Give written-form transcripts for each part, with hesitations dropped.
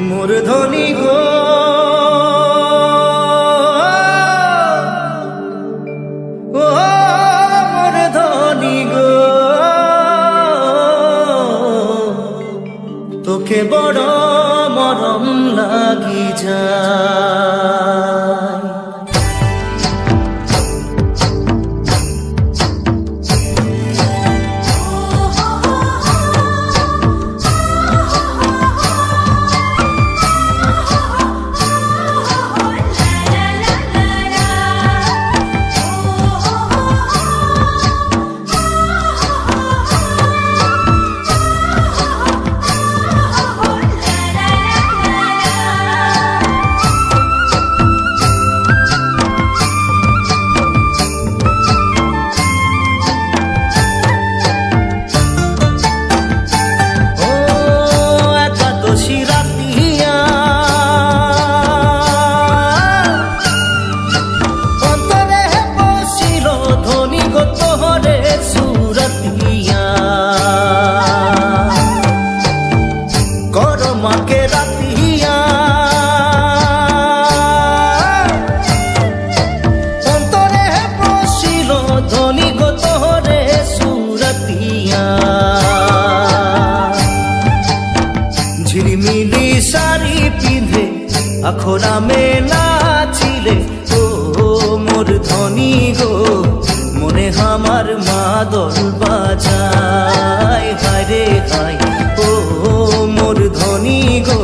মোর ধনী গো ও মোর ধনী গো, তোকে বড় মরম লাগি যায়। ঝিলিমিলি শাড়ি পিঁধে আখড়া মে নাচিলে ও মোর ধনী গো, মনে আমার মাদল বাজায়। হায় রে হায় ও মোর ধনী গো,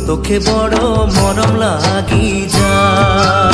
তোকে বড় মরম লাগি যায়।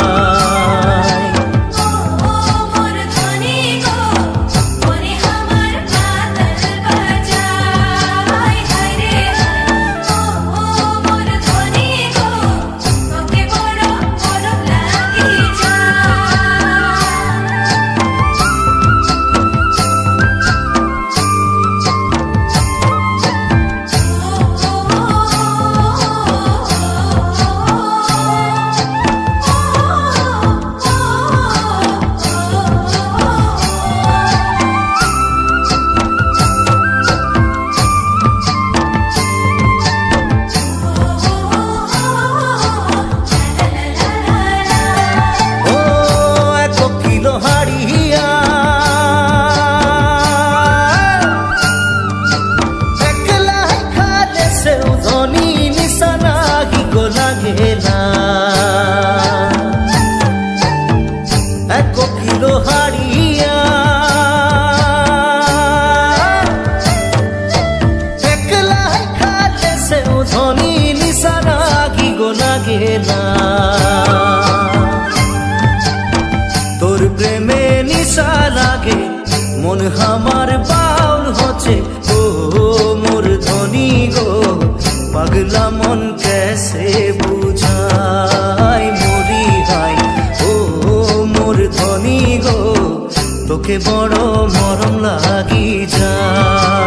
তোর প্রেমে নিশা লাগে, মন আমার বাউল হচ্ছে ও মোর ধনী গো, পাগলা মন कैसे বুঝাই মরি হাই ও মোর ধনী গো, তোকে বড় মরম লাগি যায়।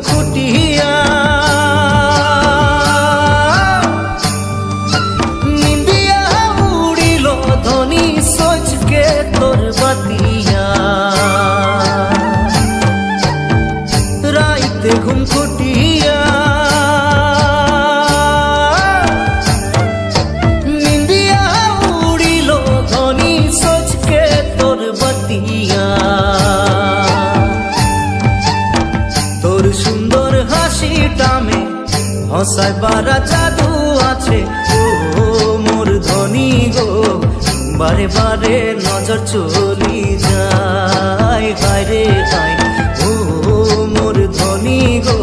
খুটিয়া নিন্দিয়া উড়িল ধনী সোচকে তোর বাতিয়া, রাইতে ঘুম খুটিয়া নিন্দিয়া উড়িল ধনী সোচকে তোর বাতিয়া। তোর সুন্দর হাসিটা মে হসায় বারা জাদু আছে ও মোর ধনী গো, বারে বারে নজর চলি যায়। হায় ও মোর ধনী গো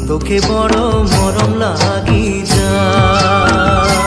তোকে বড় মরম লাগি যায়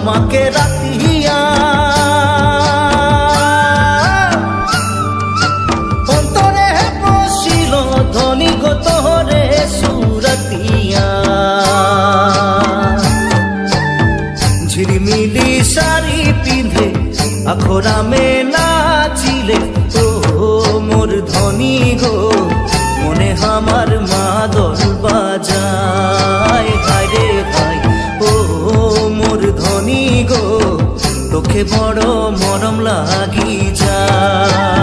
মাকে রাতিয়া অন্তরে বসিল ধনী গো তোরে সুরতিয়া ঝিলিমিলি শাড়ি পিঁধে আখরামে নাচিলে ও মোর ধনী গো মনে আমার মাদল বাজায় হায় রে হায় ও মোর ধনী গো তোকে বড় মরম লাগি যায়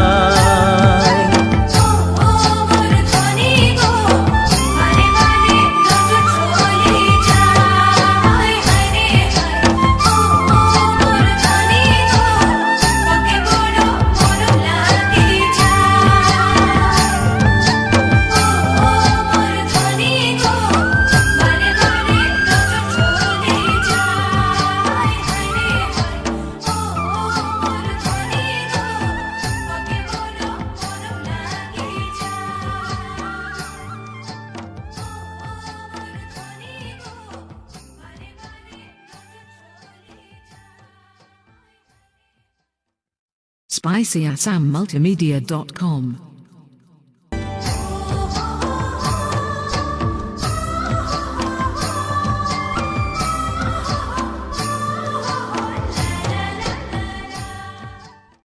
SpicyAssamMultimedia.com